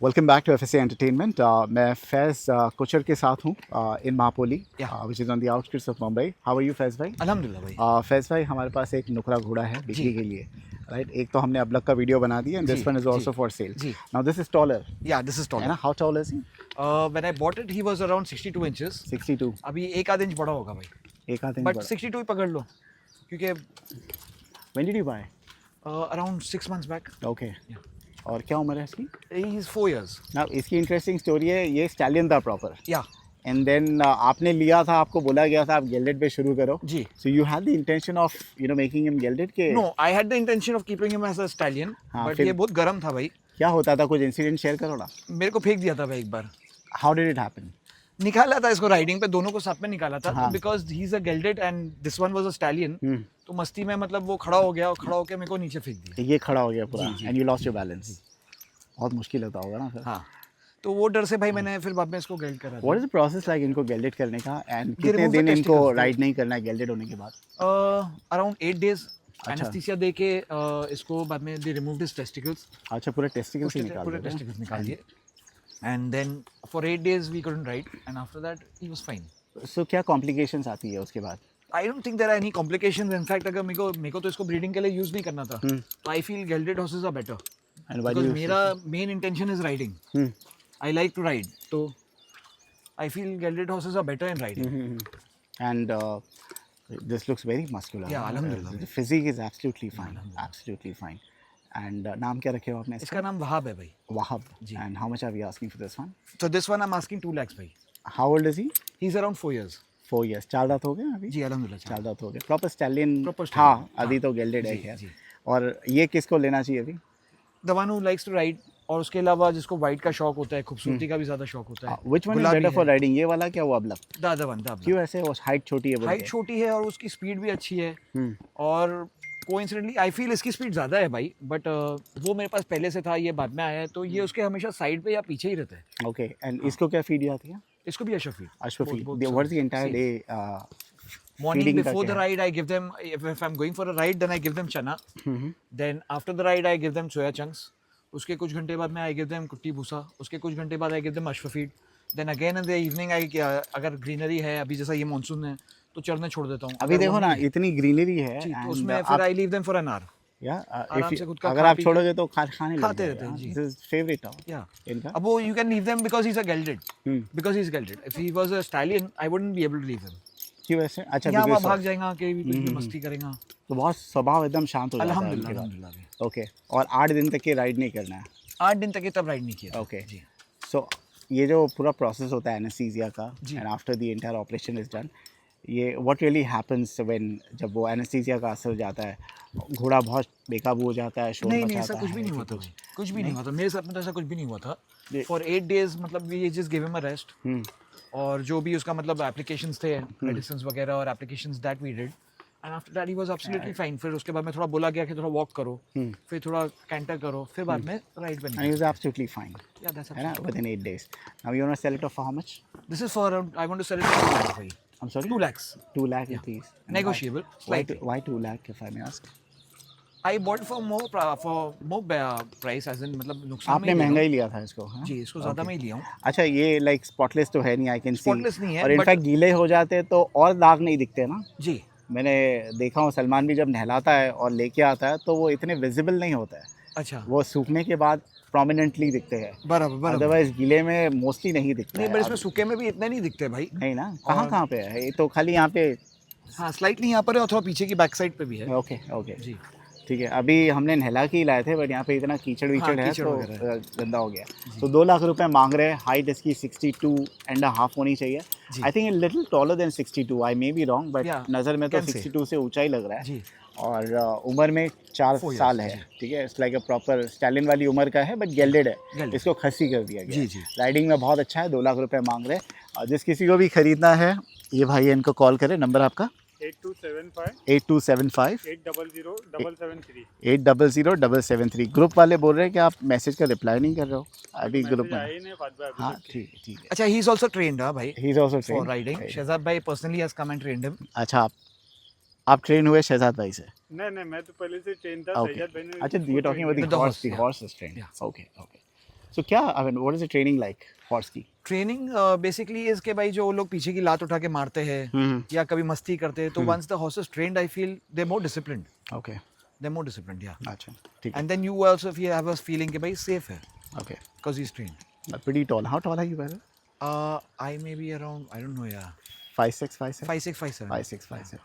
Welcome back to FSA entertainment. मैं फैज़ कोचर के साथ हूँ in Mahapoli which is on the outskirts of Mumbai. How are you Faiz भाई? अल्हम्दुलिल्लाह भाई। फैज़ भाई, हमारे पास एक नुकरा घोड़ा है बिक्री जी के लिए, राइट? एक तो हमने अबलक का वीडियो बना दिया एंड जी दिस वन इज़ जी आल्सो फॉर सेल। जी नाउ दिस इज़ टॉलर, या दिस इज है टॉलर। ना? How tall is he? When I bought it he was around 62 inches. 62। अभी एक आध इंच बड़ा होगा भाई, एक आध इंच बट बड़ा। 62 ही पकड़ लो क्योंकि when did you buy? Around 6 months back. Okay. और क्या उम्र है इसकी? He is 4 years. नाउ इसकी इंटरेस्टिंग स्टोरी है, ये स्टैलियन था प्रॉपर, या एंड देन आपने लिया था, आपको बोला गया था आप गेल्डेड पे शुरू करो। जी। So you had the intention of making him gelded के? No, I had the intention of keeping him as a stallion, हाँ, बट फिर ये बहुत गर्म था भाई। क्या होता था, कुछ इंसिडेंट शेयर करो ना। मेरे को फेंक दिया था भाई एक बार। How did it happen? निकाला था इसको राइडिंग पे, दोनों को साथ में निकाला था। हाँ। तो because he is a gelded and this one was a stallion, तो मस्ती में मतलब वो खड़ा हो गया और खड़ा होकर मेरे को नीचे फेंक दिया। ये खड़ा हो गया पूरा जी, जी। And you lost your balance. बहुत मुश्किल होता होगा ना फिर। हाँ, तो वो डर से भाई मैंने फिर बाद में इसको गेल्ड करा व्हाट था। इज द प्रोसेस लाइक इनको गेल्डेड करने का, एंड They कितने remove the दिन इनको testicles, they- राइड नहीं करना है गेल्डेड होने के बाद? अराउंड 8 days अच्छा। एनेस्थीसिया दे के इसको बाद में दे रिमूव्ड हिज टेस्टिकल्स। अच्छा, पूरे टेस्टिकल्स ही निकाल पूरे दोगे? टेस्टिकल्स निकाल दिए and then for 8 days we couldn't ride and after that he was fine. So क्या कॉम्प्लिकेशंस आती है उसके बाद? I don't think there are any complications. In fact, अगर मेरे को तो इसको ब्रीडिंग के लिए यूज नहीं करना था, तो I feel gelded horses are better and why because do मेरा main intention is riding. I like to ride, तो I feel gelded horses are better in riding. And this looks very muscular. Yeah, alhamdulillah. The physique is absolutely fine, absolutely fine. And नाम क्या रखे हो आपने इसका नाम वहाब है भाई. Wahab. Ji. And how much are we asking for this one? So this one I'm asking 2 lakhs भाई. How old is he? He's around 4 years. 4 years. 4 दांत हो गए अभी? जी अल्हम्दुलिल्लाह. चार दांत हो गए। प्रॉपर स्टैलियन Proper था, stallion, अभी हाँ। तो गेल्डेड है जी, खैर। जी। और ये किसको लेना चाहिए अभी? The one who likes to ride, और उसके अलावा जिसको वाइट का शौक होता है, खूबसूरती का भी ज्यादा शौक होता है. Which one is गुलाबी better for है. राइडिंग, ये वाला क्या वो अबलक? The other one, the other. क्यों ऐसे? वो हाइट छोटी है बोल हाइट के? छोटी है और उसकी स्पीड भी अच्छी है. और कोइंसिडेंटली आई फील इसकी स्पीड ज़्यादा है भाई, बट वो मेरे पास पहले से था, ये बाद में आया है, तो ये उसके हमेशा साइड पे या पीछे ही रहता है. ओके, एंड इसको क्या फीड आती है? इसको भी अशर फीड. अश्व feed. What is the entire day Morning feeding का before क्या the है? ride, I give them, if I'm going for a ride, then I give them chana. Then after the ride, I give them soya chunks. उसके कुछ घंटे बाद में I give them कुट्टी भूसा. उसके कुछ घंटे बाद I give them अश्व feed. Then again in the evening, अगर ग्रीनरी है, अभी जैसा ये मानसून है, तो चढ़ने छोड़ देता हूँ. अभी देखो ना, इतनी ग्रीनरी है जी, तो and उसमें आप फिर I leave them for an hour. या आराम से खुद का अगर खा आप पी के- छोड़ोगे तो खाने लग खाते जाएगा। रहते हैं, जी। This is favourite Yeah. इनका। अब वो you can leave them because he's a gelded. Because he's gelded. If he was a stallion, I wouldn't be able to leave him. क्यों ऐसे? अच्छा, यहाँ वहाँ because भाग जाएगा, कहीं भी कुछ भी मस्ती करेगा. तो बहुत स्वभाव एकदम शांत हो जाता है अल्हम्दुलिल्लाह, उनके बाद। अल्हम्दुलिल्लाह. ओके, और 8 दिन तक के राइड नहीं करना है? 8 दिन तक ये तब राइड नहीं किया था. ओके। जी. सो ये जो पूरा प्रोसेस होता है एनेस्थीसिया का, जी. And after the entire operation is done, ये व्हाट रियली हैपेंस व्हेन, जब वो एनेस्थीसिया का असर जाता है, घोड़ा बहुत बेकाबू हो जाता है, शोर नहीं मचाता ऐसा कुछ भी है नहीं कि हुआ था कुछ? भाई. कुछ भी नहीं हुआ था मेरे साथ में, तो ऐसा कुछ भी नहीं हुआ था. जी. फॉर 8 days मतलब we just give him a rest. और जो भी उसका मतलब एप्लीकेशंस थे, मेडिसिन्स वगैरह और applications that we did, and after that he was absolutely fine. फिर उसके बाद में थोड़ा बोला गया कि थोड़ा वॉक करो, फिर थोड़ा कैंटर करो, फिर बाद में राइड पे And he निकलो. was absolutely fine, या दैट्स है ना, within 8 days. Now you want to sell it for how much? This is for I want to sell it for 2 lakhs भाई. I'm sorry? 2 lakhs. 2 lakh rupees. And Negotiable, Why, slightly. why 2 lakh if I may ask? I bought for more price as in मतलब नुकसान आपने में ही महंगा लिया ही लिया था इसको, हाँ? हूँ. जी, इसको ज़्यादा में ही लिया हूँ. अच्छा, ये लाइक स्पॉटलेस तो है नहीं, आई कैन सी। Spotless नहीं है, और but- इनफैक्ट गीले हो जाते तो और दाग नहीं दिखते ना। जी. मैंने देखा हूँ, सलमान भी जब नहलाता है और लेके आता है तो वो इतने विजिबल नहीं होता है, अच्छा. वो सूखने के बाद प्रोमिनेंटली दिखते हैं, बराबर बराबर. अदरवाइज गीले में मोस्टली नहीं दिखते नहीं, हैं। बट इसमें सूखे में भी इतने नहीं दिखते भाई. नहीं ना, कहाँ कहाँ पे है ये? तो खाली यहाँ पे। हाँ, स्लाइटली यहाँ पर है और थोड़ा पीछे की बैक साइड पे भी है. ओके ओके, जी. ठीक है। अभी हमने नहला के ही लाए थे, बट यहाँ पे इतना कीचड़ वीचड़ है कीचड़ तो वगैरह गंदा हो गया। तो 2 लाख रुपए मांग रहे हैं। हाइट इसकी 62.5 होनी चाहिए। जी. I think little taller than 62, I may be wrong, but Yeah, नज़र में तो can say. 62 से ऊंचा ही लग रहा है। जी. और उम्र में 4 4 years, साल है, जी. ठीक है। It's like a proper stallion वाली उम्र का है, बट गेल्डेड है। Gelded. इसको खस्सी कर दिया गया। जी, जी. राइडिंग में बहुत अच्छा है। 2 लाख रुपए मांग रहे हैं। और जिस किसी को भी खरीदना है, ये भाई इनको कॉल करें। नंबर आपका? 8275 800-773। ग्रुप वाले बोल रहे हैं कि आप मैसेज का रिप्लाई नहीं कर रहे हो अभी ग्रुप में। हाँ, ठीक है, ठीक है। अच्छा, ही इज आल्सो ट्रेन्ड भाई he is also for train. Riding. Shahzad भाई personally has come and trained him. अच्छा, आप ट्रेन हुए शहजाद भाई से? नहीं, मैं तो पहले से ट्रेन था. ओके, सैयद भाई ने अच्छा, you talking about With the the horse, horse, the yeah. Horse is train. Yeah. Okay okay, so क्या I mean what is the training like horse की? ट्रेनिंग बेसिकली इज के भाई जो लोग पीछे की लात उठा के मारते हैं या कभी मस्ती करते हैं तो once the horses trained I feel they more disciplined, okay, they more disciplined या अच्छा ठीक है, and then you also feel have a feeling कि भाई सेफ है okay. Because he is trained. Pretty tall. How tall are you, brother? I may be around I don't know या 5'6", 5'7"? 5'6", 5'7". 5'6", 5'7".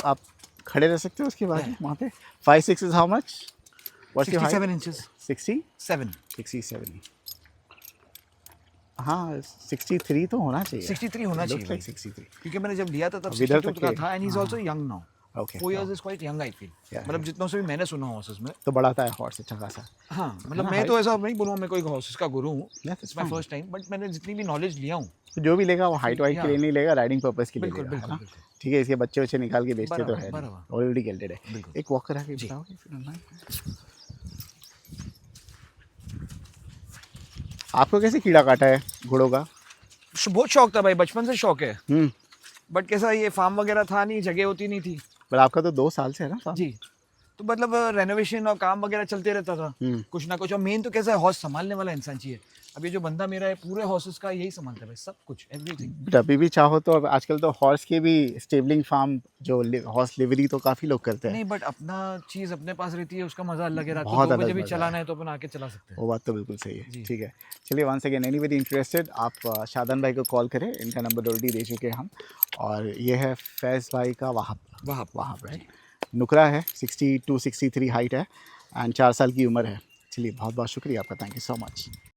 आप खड़े रह सकते हो उसके बाद वहाँ पे? 5'6" is how much? What's your height? 67 inches. 60? 7. 67. हाँ 63 तो होना चाहिए. 63 होना Looks चाहिए like भाई. 63. क्योंकि मैंने जब लिया था तब अब इधर 62 तक का के- था and he is also young now. Okay. 4 years is quite young I feel. Yeah, मतलब जितनों से भी मैंने सुना हॉर्सेस में. तो बड़ा था हॉर्स अच्छा खासा. हाँ मतलब हाँ, मैं height- तो ऐसा नहीं बोलूँगा मैं कोई हॉर्सेस का गुरु हूँ. Yeah, that's it's my fine. First time but मैंने जितनी भी नॉलेज लिया हूँ. तो जो भी लेगा वो हाइट वाइट के लिए नहीं लेगा, राइडिंग पर्पस के लिए बिल्कुल, लेगा, है बिल्कुल, ना? बिल्कुल. ठीक है, इसके बच्चे वच्चे निकाल के बेचते तो बराबर, है नहीं, बराबर. ऑलरेडी गिल्टेड है. बिल्कुल. एक वॉक करा के जी. बताओगे if you don't mind? आपको कैसे कीड़ा काटा है घोड़ों का? बहुत शौक था भाई, बचपन से शौक है. हम्म. बट कैसा ये फार्म वगैरह था नहीं, जगह होती नहीं थी. पर आपका तो 2 साल से है ना farm? जी. तो मतलब रेनोवेशन और काम वगैरह चलते रहता था. कुछ ना कुछ. और मेन तो कैसा है, हॉर्स संभालने वाला इंसान चाहिए. अब ये जो बंदा मेरा है पूरे हॉर्सेस का यही संभालता है भाई, सब कुछ, एवरीथिंग. बट अभी भी चाहो तो अब आजकल तो हॉर्स के भी स्टेबलिंग फार्म जो हॉर्स लिवरी तो काफ़ी लोग करते हैं. नहीं बट अपना चीज़ अपने पास रहती है, उसका मज़ा अलग है. रात को बहुत 2 अलग बजे भी मज़ा चलाना है तो अपन आके चला सकते हैं. वो बात तो बिल्कुल सही है. जी. ठीक है, चलिए वंस अगेन एनीबडी इंटरेस्टेड आप शादान भाई को कॉल करें, इनका नंबर ऑलरेडी दे चुके हैं हम. और ये है फैज़ भाई का वहाब राइट. नुकरा है, 62-63 हाइट है एंड 4 साल की उम्र है. चलिए बहुत बहुत शुक्रिया आपका, थैंक यू सो मच.